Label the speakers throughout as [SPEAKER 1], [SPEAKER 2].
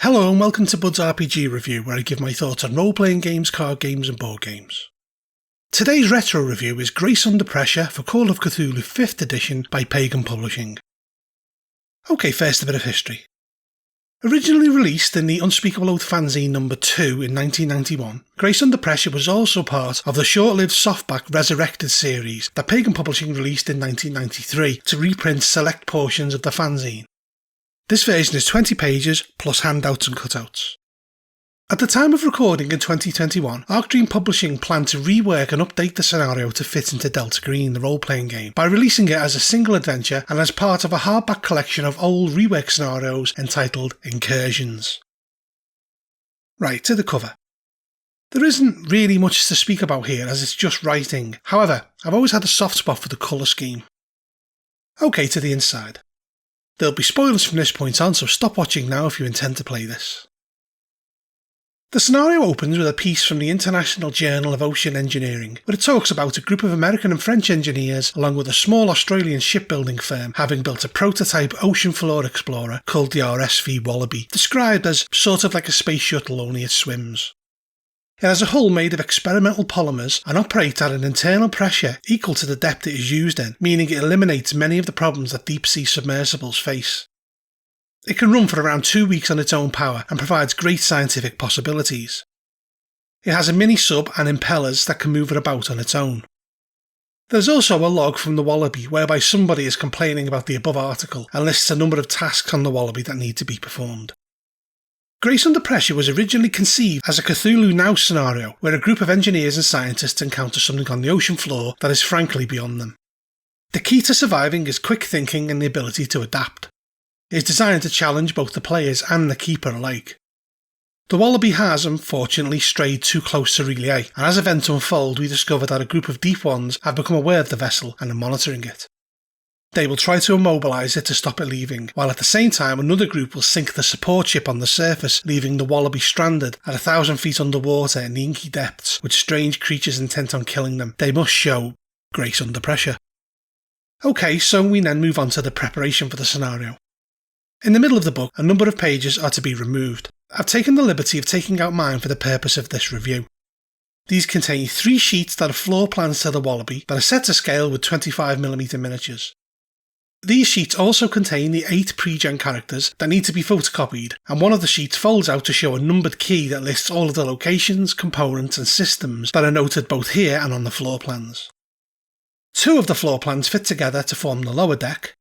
[SPEAKER 1] Hello and welcome to Bud's RPG Review, where I give my thoughts on role-playing games, card games and board games. Today's retro review is Grace Under Pressure for Call of Cthulhu 5th edition by Pagan Publishing. Okay, first a bit of history. Originally released in the Unspeakable Oath fanzine number 2 in 1991, Grace Under Pressure was also part of the short-lived softback Resurrected series that Pagan Publishing released in 1993 to reprint select portions of the fanzine. This version is 20 pages, plus handouts and cutouts. At the time of recording in 2021, Arcdream Publishing planned to rework and update the scenario to fit into Delta Green, the role-playing game, by releasing it as a single adventure and as part of a hardback collection of old rework scenarios entitled Incursions. Right, to the cover. There isn't really much to speak about here as it's just writing, however, I've always had a soft spot for the colour scheme. Okay, to the inside. There'll be spoilers from this point on, so stop watching now if you intend to play this. The scenario opens with a piece from the International Journal of Ocean Engineering, where it talks about a group of American and French engineers along with a small Australian shipbuilding firm having built a prototype ocean floor explorer called the RSV Wallaby, described as sort of like a space shuttle only it swims. It has a hull made of experimental polymers and operates at an internal pressure equal to the depth it is used in, meaning it eliminates many of the problems that deep-sea submersibles face. It can run for around 2 weeks on its own power and provides great scientific possibilities. It has a mini-sub and impellers that can move it about on its own. There's also a log from the Wallaby whereby somebody is complaining about the above article and lists a number of tasks on the Wallaby that need to be performed. Grace Under Pressure was originally conceived as a Cthulhu Now scenario where a group of engineers and scientists encounter something on the ocean floor that is frankly beyond them. The key to surviving is quick thinking and the ability to adapt. It is designed to challenge both the players and the keeper alike. The Wallaby has, unfortunately, strayed too close to Relay, and as events unfold we discover that a group of Deep Ones have become aware of the vessel and are monitoring it. They will try to immobilise it to stop it leaving, while at the same time another group will sink the support ship on the surface, leaving the Wallaby stranded at 1,000 feet underwater in the inky depths with strange creatures intent on killing them. They must show Grace Under Pressure. Okay, so we then move on to the preparation for the scenario. In the middle of the book, a number of pages are to be removed. I've taken the liberty of taking out mine for the purpose of this review. These contain 3 sheets that are floor plans to the Wallaby that are set to scale with 25mm miniatures. These sheets also contain the 8 pre-gen characters that need to be photocopied, and one of the sheets folds out to show a numbered key that lists all of the locations, components and systems that are noted both here and on the floor plans. 2 of the floor plans fit together to form the lower deck,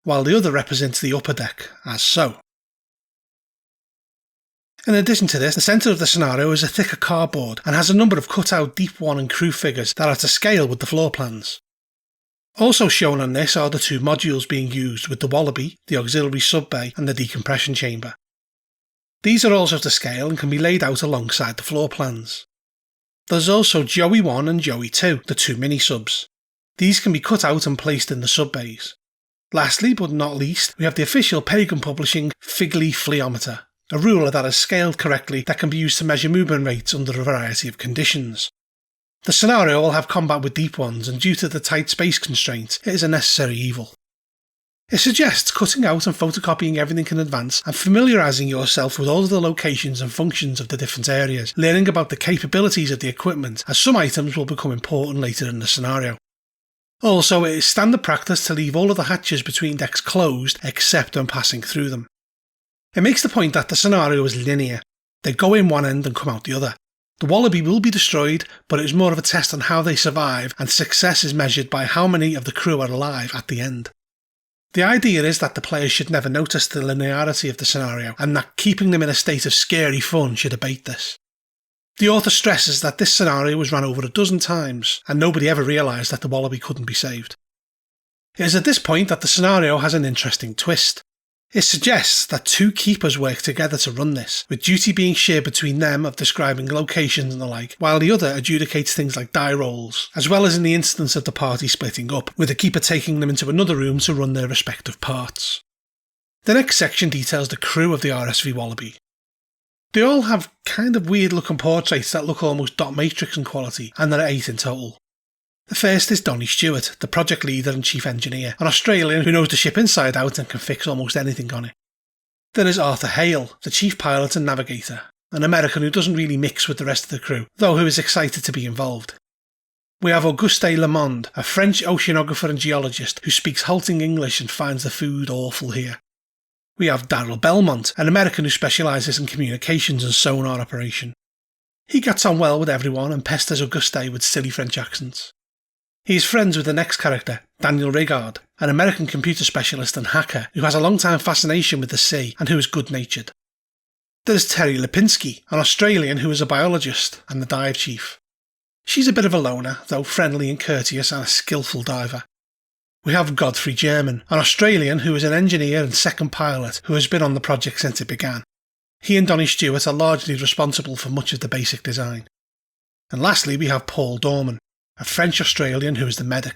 [SPEAKER 1] while the other represents the upper deck, as so. In addition to this, the centre of the scenario is a thicker cardboard and has a number of cut-out Deep One and crew figures that are to scale with the floor plans. Also shown on this are the 2 modules being used with the Wallaby, the auxiliary sub-bay and the decompression chamber. These are also to scale and can be laid out alongside the floor plans. There's also Joey 1 and Joey 2, the 2 mini-subs. These can be cut out and placed in the sub-bays. Lastly, but not least, we have the official Pagan Publishing Figly Phliometer, a ruler that is scaled correctly that can be used to measure movement rates under a variety of conditions. The scenario will have combat with Deep Ones, and due to the tight space constraints, it is a necessary evil. It suggests cutting out and photocopying everything in advance and familiarising yourself with all of the locations and functions of the different areas, learning about the capabilities of the equipment, as some items will become important later in the scenario. Also, it is standard practice to leave all of the hatches between decks closed except when passing through them. It makes the point that the scenario is linear. They go in one end and come out the other. The Wallaby will be destroyed, but it is more of a test on how they survive, and success is measured by how many of the crew are alive at the end. The idea is that the players should never notice the linearity of the scenario, and that keeping them in a state of scary fun should abate this. The author stresses that this scenario was run over a dozen times, and nobody ever realised that the Wallaby couldn't be saved. It is at this point that the scenario has an interesting twist. It suggests that 2 keepers work together to run this, with duty being shared between them of describing locations and the like, while the other adjudicates things like die rolls, as well as in the instance of the party splitting up, with the keeper taking them into another room to run their respective parts. The next section details the crew of the RSV Wallaby. They all have kind of weird looking portraits that look almost dot matrix in quality, and there are 8 in total. The first is Donnie Stewart, the project leader and chief engineer, an Australian who knows the ship inside out and can fix almost anything on it. There is Arthur Hale, the chief pilot and navigator, an American who doesn't really mix with the rest of the crew, though who is excited to be involved. We have Auguste Lamond, a French oceanographer and geologist who speaks halting English and finds the food awful here. We have Darrell Belmont, an American who specialises in communications and sonar operation. He gets on well with everyone and pesters Auguste with silly French accents. He is friends with the next character, Daniel Rigard, an American computer specialist and hacker who has a long-time fascination with the sea and who is good-natured. There is Terry Lipinski, an Australian who is a biologist and the dive chief. She's a bit of a loner, though friendly and courteous and a skillful diver. We have Godfrey German, an Australian who is an engineer and second pilot who has been on the project since it began. He and Donnie Stewart are largely responsible for much of the basic design. And lastly we have Paul Dorman, a French-Australian who is the medic.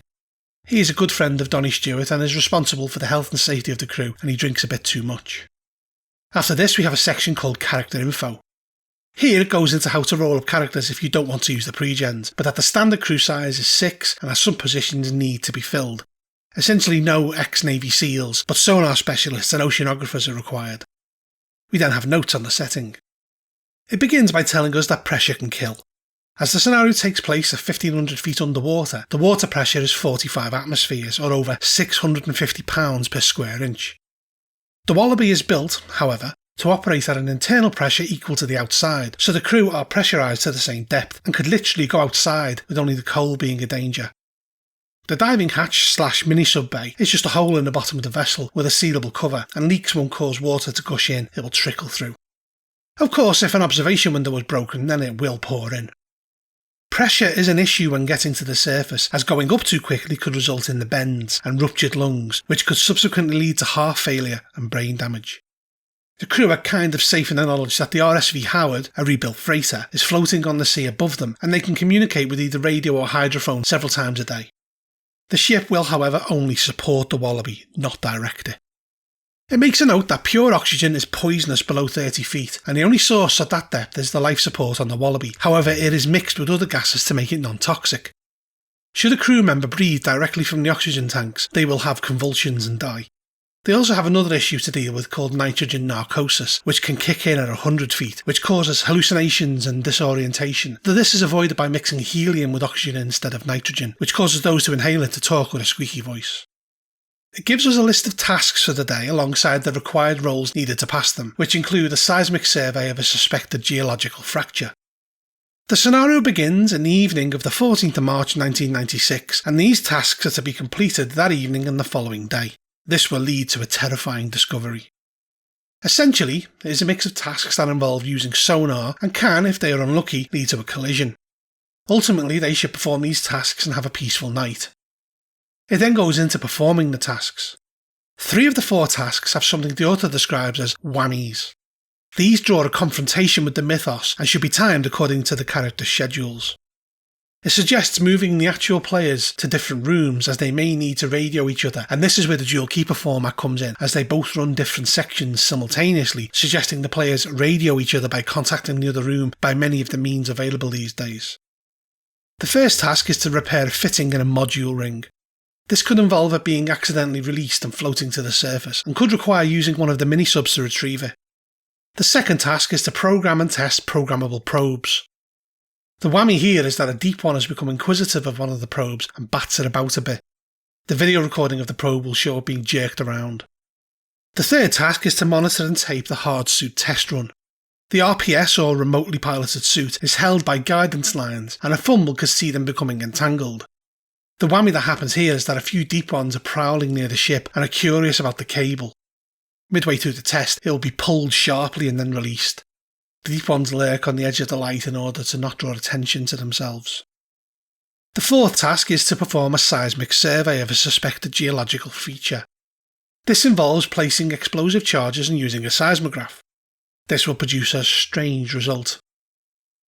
[SPEAKER 1] He is a good friend of Donnie Stewart and is responsible for the health and safety of the crew, and he drinks a bit too much. After this we have a section called Character Info. Here it goes into how to roll up characters if you don't want to use the pre-gens, but that the standard crew size is 6 and that some positions need to be filled. Essentially no ex-Navy SEALs, but sonar specialists and oceanographers are required. We then have notes on the setting. It begins by telling us that pressure can kill. As the scenario takes place at 1500 feet underwater, the water pressure is 45 atmospheres, or over 650 pounds per square inch. The Wallaby is built, however, to operate at an internal pressure equal to the outside, so the crew are pressurised to the same depth and could literally go outside with only the coal being a danger. The diving hatch / mini-sub bay is just a hole in the bottom of the vessel with a sealable cover, and leaks won't cause water to gush in, it will trickle through. Of course, if an observation window was broken, then it will pour in. Pressure is an issue when getting to the surface, as going up too quickly could result in the bends and ruptured lungs, which could subsequently lead to heart failure and brain damage. The crew are kind of safe in the knowledge that the RSV Howard, a rebuilt freighter, is floating on the sea above them, and they can communicate with either radio or hydrophone several times a day. The ship will, however, only support the Wallaby, not direct it. It makes a note that pure oxygen is poisonous below 30 feet, and the only source at that depth is the life support on the Wallaby. However, it is mixed with other gases to make it non-toxic. Should a crew member breathe directly from the oxygen tanks, they will have convulsions and die. They also have another issue to deal with called nitrogen narcosis, which can kick in at 100 feet, which causes hallucinations and disorientation, though this is avoided by mixing helium with oxygen instead of nitrogen, which causes those who inhale it to talk with a squeaky voice. It gives us a list of tasks for the day alongside the required roles needed to pass them, which include a seismic survey of a suspected geological fracture. The scenario begins in the evening of the 14th of March 1996, and these tasks are to be completed that evening and the following day. This will lead to a terrifying discovery. Essentially, it is a mix of tasks that involve using sonar and can, if they are unlucky, lead to a collision. Ultimately, they should perform these tasks and have a peaceful night. It then goes into performing the tasks. 3 of the 4 tasks have something the author describes as whammies. These draw a confrontation with the mythos and should be timed according to the character's schedules. It suggests moving the actual players to different rooms as they may need to radio each other, and this is where the dual keeper format comes in, as they both run different sections simultaneously, suggesting the players radio each other by contacting the other room by many of the means available these days. The first task is to repair a fitting in a module ring. This could involve it being accidentally released and floating to the surface, and could require using one of the mini-subs to retrieve it. The second task is to program and test programmable probes. The whammy here is that a deep one has become inquisitive of one of the probes and bats it about a bit. The video recording of the probe will show it being jerked around. The third task is to monitor and tape the hard suit test run. The RPS, or remotely piloted suit, is held by guidance lines, and a fumble could see them becoming entangled. The whammy that happens here is that a few deep ones are prowling near the ship and are curious about the cable. Midway through the test, it will be pulled sharply and then released. The deep ones lurk on the edge of the light in order to not draw attention to themselves. The fourth task is to perform a seismic survey of a suspected geological feature. This involves placing explosive charges and using a seismograph. This will produce a strange result.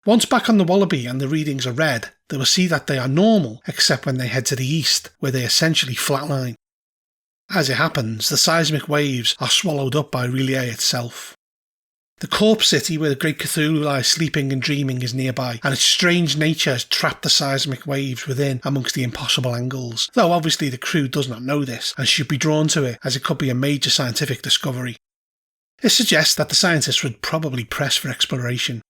[SPEAKER 1] Once back on the Wallaby and the readings are read, they will see that they are normal except when they head to the east, where they essentially flatline. As it happens, the seismic waves are swallowed up by Relay itself. The corpse city where the great Cthulhu lies sleeping and dreaming is nearby, and its strange nature has trapped the seismic waves within amongst the impossible angles, though obviously the crew does not know this and should be drawn to it as it could be a major scientific discovery. It suggests that the scientists would probably press for exploration.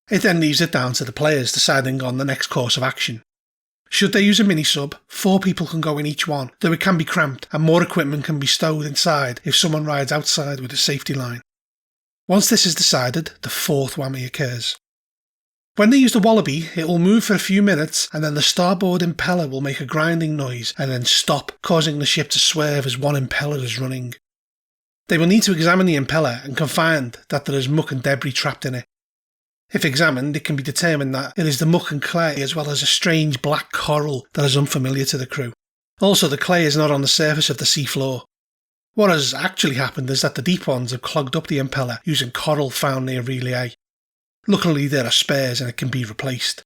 [SPEAKER 1] It then leaves it down to the players deciding on the next course of action. Should they use a mini-sub, 4 people can go in each one, though it can be cramped and more equipment can be stowed inside if someone rides outside with a safety line. Once this is decided, the 4th whammy occurs. When they use the wallaby, it will move for a few minutes and then the starboard impeller will make a grinding noise and then stop, causing the ship to swerve as one impeller is running. They will need to examine the impeller and can find that there is muck and debris trapped in it. If examined, it can be determined that it is the muck and clay as well as a strange black coral that is unfamiliar to the crew. Also, the clay is not on the surface of the sea floor. What has actually happened is that the deep ones have clogged up the impeller using coral found near Relay A. Luckily there are spares and it can be replaced.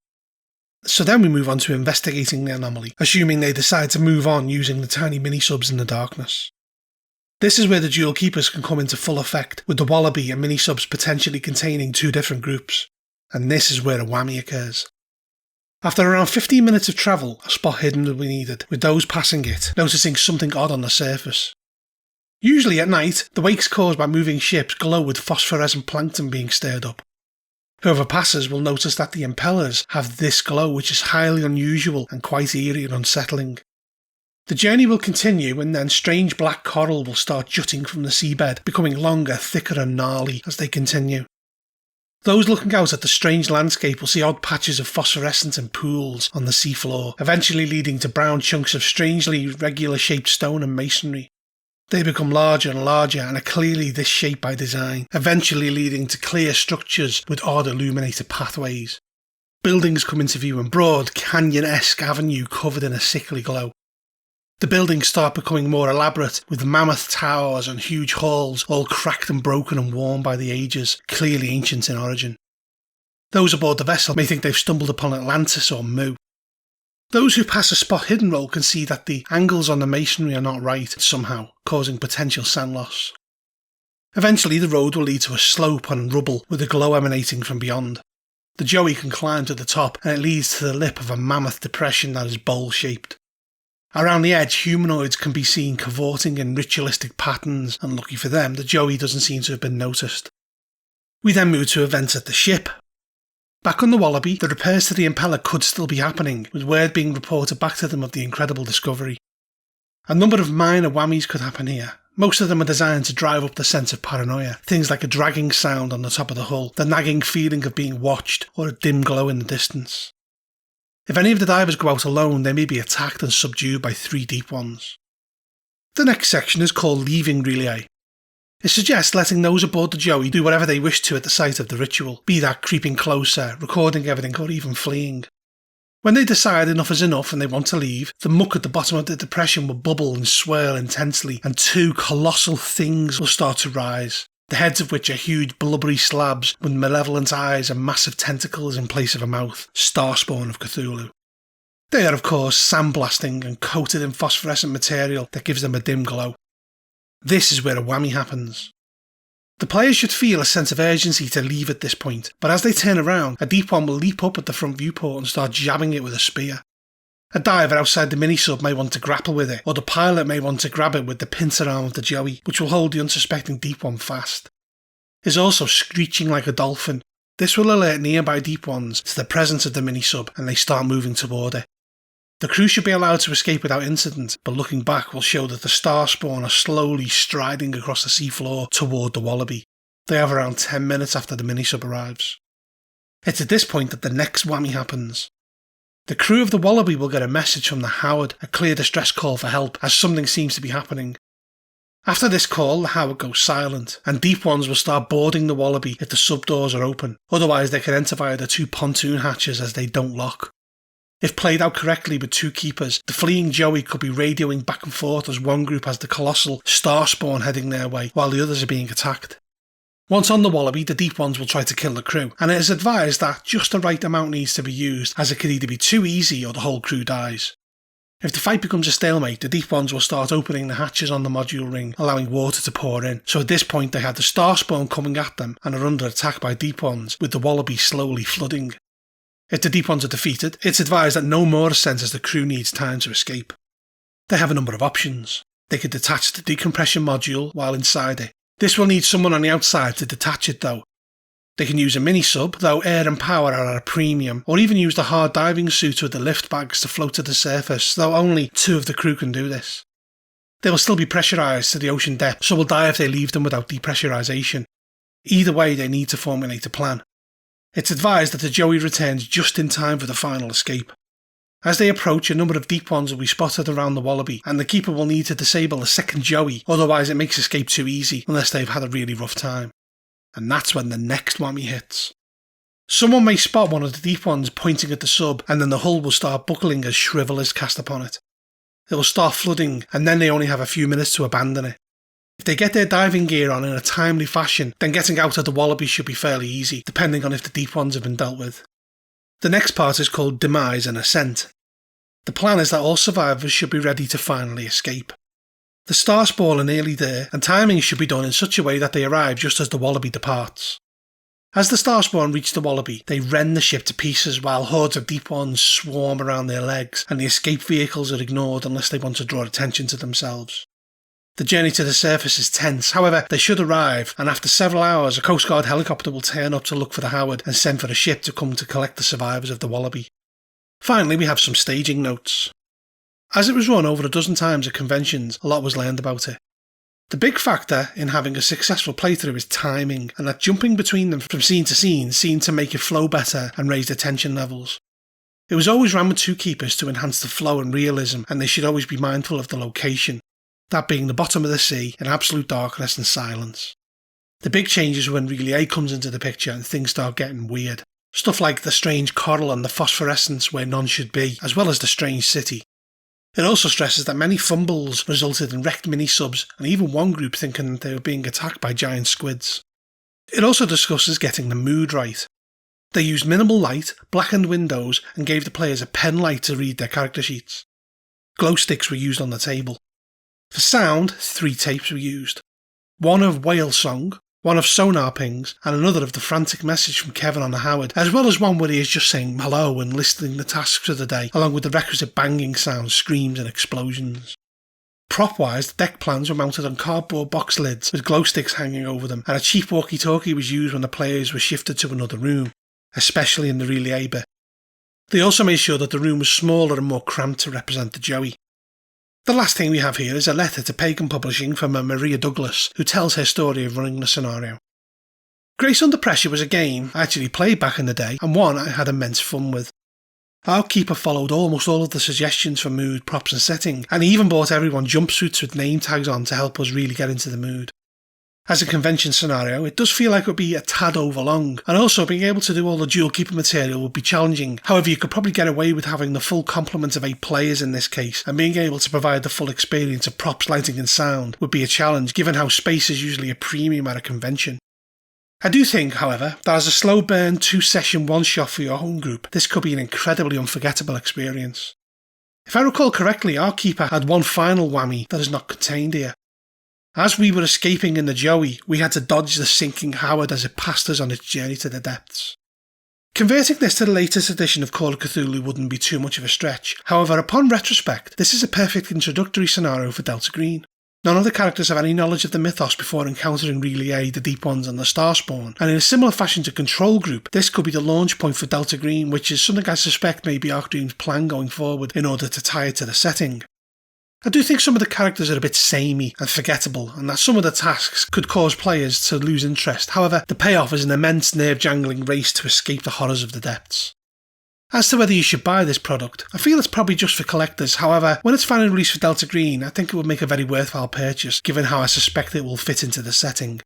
[SPEAKER 1] So then we move on to investigating the anomaly, assuming they decide to move on using the tiny mini-subs in the darkness. This is where the dual keepers can come into full effect, with the wallaby and mini-subs potentially containing 2 different groups. And this is where a whammy occurs. After around 15 minutes of travel, a spot hidden will be needed, with those passing it noticing something odd on the surface. Usually at night, the wakes caused by moving ships glow with phosphorescent plankton being stirred up. Whoever passes will notice that the impellers have this glow, which is highly unusual and quite eerie and unsettling. The journey will continue and then strange black coral will start jutting from the seabed, becoming longer, thicker and gnarly as they continue. Those looking out at the strange landscape will see odd patches of phosphorescence and pools on the seafloor, eventually leading to brown chunks of strangely irregular shaped stone and masonry. They become larger and larger and are clearly this shape by design, eventually leading to clear structures with odd illuminated pathways. Buildings come into view in broad, canyon-esque avenue covered in a sickly glow. The buildings start becoming more elaborate, with mammoth towers and huge halls all cracked and broken and worn by the ages, clearly ancient in origin. Those aboard the vessel may think they've stumbled upon Atlantis or Mu. Those who pass a spot hidden roll can see that the angles on the masonry are not right somehow, causing potential sand loss. Eventually the road will lead to a slope on rubble with a glow emanating from beyond. The Joey can climb to the top and it leads to the lip of a mammoth depression that is bowl-shaped. Around the edge, humanoids can be seen cavorting in ritualistic patterns, and lucky for them, the Joey doesn't seem to have been noticed. We then move to events at the ship. Back on the Wallaby, the repairs to the impeller could still be happening, with word being reported back to them of the incredible discovery. A number of minor whammies could happen here. Most of them are designed to drive up the sense of paranoia, things like a dragging sound on the top of the hull, the nagging feeling of being watched, or a dim glow in the distance. If any of the divers go out alone, they may be attacked and subdued by 3 deep ones. The next section is called Leaving Relay. It suggests letting those aboard the Joey do whatever they wish to at the site of the ritual, be that creeping closer, recording everything or even fleeing. When they decide enough is enough and they want to leave, the muck at the bottom of the depression will bubble and swirl intensely and 2 colossal things will start to rise, the heads of which are huge blubbery slabs with malevolent eyes and massive tentacles in place of a mouth, starspawn of Cthulhu. They are of course sandblasting and coated in phosphorescent material that gives them a dim glow. This is where a whammy happens. The players should feel a sense of urgency to leave at this point, but as they turn around, a deep one will leap up at the front viewport and start jabbing it with a spear. A diver outside the mini-sub may want to grapple with it, or the pilot may want to grab it with the pincer arm of the Joey, which will hold the unsuspecting deep one fast. It's also screeching like a dolphin. This will alert nearby deep ones to the presence of the mini-sub and they start moving toward it. The crew should be allowed to escape without incident, but looking back will show that the starspawn are slowly striding across the seafloor toward the Wallaby. They have around 10 minutes after the mini-sub arrives. It's at this point that the next whammy happens. The crew of the Wallaby will get a message from the Howard, a clear distress call for help, as something seems to be happening. After this call, the Howard goes silent, and deep ones will start boarding the Wallaby if the sub doors are open, otherwise they can enter via the 2 pontoon hatches as they don't lock. If played out correctly with 2 keepers, the fleeing Joey could be radioing back and forth as one group has the colossal starspawn heading their way, while the others are being attacked. Once on the Wallaby, the deep ones will try to kill the crew, and it is advised that just the right amount needs to be used, as it could either be too easy or the whole crew dies. If the fight becomes a stalemate, the Deep Ones will start opening the hatches on the module ring, allowing water to pour in. So at this point they have the Starspawn coming at them and are under attack by Deep Ones, with the Wallaby slowly flooding. If the Deep Ones are defeated, it's advised that no more ascent as the crew needs time to escape. They have a number of options. They could detach the decompression module while inside it. This will need someone on the outside to detach it though. They can use a mini-sub, though air and power are at a premium, or even use the hard diving suits with the lift bags to float to the surface, though only 2 of the crew can do this. They will still be pressurised to the ocean depth, so will die if they leave them without depressurisation. Either way, they need to formulate a plan. It's advised that the Joey returns just in time for the final escape. As they approach, a number of Deep Ones will be spotted around the Wallaby, and the Keeper will need to disable the second Joey, otherwise it makes escape too easy, unless they've had a really rough time. And that's when the next whammy hits. Someone may spot one of the Deep Ones pointing at the sub, and then the hull will start buckling as shrivel is cast upon it. It will start flooding, and then they only have a few minutes to abandon it. If they get their diving gear on in a timely fashion, then getting out of the Wallaby should be fairly easy, depending on if the Deep Ones have been dealt with. The next part is called Demise and Ascent. The plan is that all survivors should be ready to finally escape. The Starspawn are nearly there, and timing should be done in such a way that they arrive just as the Wallaby departs. As the Starspawn reach the Wallaby, they rend the ship to pieces while hordes of Deep Ones swarm around their legs, and the escape vehicles are ignored unless they want to draw attention to themselves. The journey to the surface is tense, however they should arrive, and after several hours a Coast Guard helicopter will turn up to look for the Howard and send for a ship to come to collect the survivors of the Wallaby. Finally, we have some staging notes. As it was run over a dozen times at conventions, a lot was learned about it. The big factor in having a successful playthrough is timing, and that jumping between them from scene to scene seemed to make it flow better and raise the tension levels. It was always ran with 2 keepers to enhance the flow and realism, and they should always be mindful of the location, that being the bottom of the sea in absolute darkness and silence. The big change is when Relay comes into the picture and things start getting weird. Stuff like the strange coral and the phosphorescence where none should be, as well as the strange city. It also stresses that many fumbles resulted in wrecked mini-subs and even one group thinking that they were being attacked by giant squids. It also discusses getting the mood right. They used minimal light, blackened windows, and gave the players a pen light to read their character sheets. Glow sticks were used on the table. For sound, 3 tapes were used. One of whale song, one of sonar pings, and another of the frantic message from Kevin on the Howard, as well as one where he is just saying hello and listing the tasks of the day, along with the requisite banging sounds, screams and explosions. Prop-wise, the deck plans were mounted on cardboard box lids with glow sticks hanging over them, and a cheap walkie-talkie was used when the players were shifted to another room, especially in the relay bit. They also made sure that the room was smaller and more cramped to represent the Joey. The last thing we have here is a letter to Pagan Publishing from a Maria Douglas, who tells her story of running the scenario. Grace Under Pressure was a game I actually played back in the day, and one I had immense fun with. Our keeper followed almost all of the suggestions for mood, props and setting, and he even bought everyone jumpsuits with name tags on to help us really get into the mood. As a convention scenario, it does feel like it would be a tad overlong, and also being able to do all the dual keeper material would be challenging. However, you could probably get away with having the full complement of 8 players in this case, and being able to provide the full experience of props, lighting and sound would be a challenge given how space is usually a premium at a convention. I do think, however, that as a slow burn 2-session one-shot for your home group, this could be an incredibly unforgettable experience. If I recall correctly, our keeper had one final whammy that is not contained here. As we were escaping in the Joey, we had to dodge the sinking Howard as it passed us on its journey to the depths. Converting this to the latest edition of Call of Cthulhu wouldn't be too much of a stretch. However, upon retrospect, this is a perfect introductory scenario for Delta Green. None of the characters have any knowledge of the mythos before encountering Relay, the Deep Ones and the Starspawn, and in a similar fashion to Control Group, this could be the launch point for Delta Green, which is something I suspect may be Arcdream's plan going forward in order to tie it to the setting. I do think some of the characters are a bit samey and forgettable, and that some of the tasks could cause players to lose interest. However, the payoff is an immense nerve-jangling race to escape the horrors of the depths. As to whether you should buy this product, I feel it's probably just for collectors. However, when it's finally released for Delta Green, I think it would make a very worthwhile purchase, given how I suspect it will fit into the setting.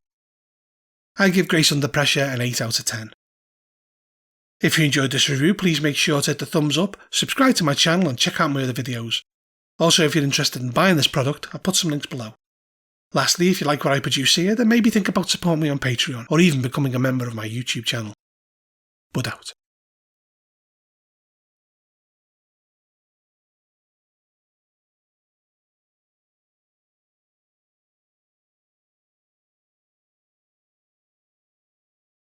[SPEAKER 1] I give Grace Under Pressure an 8 out of 10. If you enjoyed this review, please make sure to hit the thumbs up, subscribe to my channel and check out my other videos. Also, if you're interested in buying this product, I'll put some links below. Lastly, if you like what I produce here, then maybe think about supporting me on Patreon, or even becoming a member of my YouTube channel. Bud out.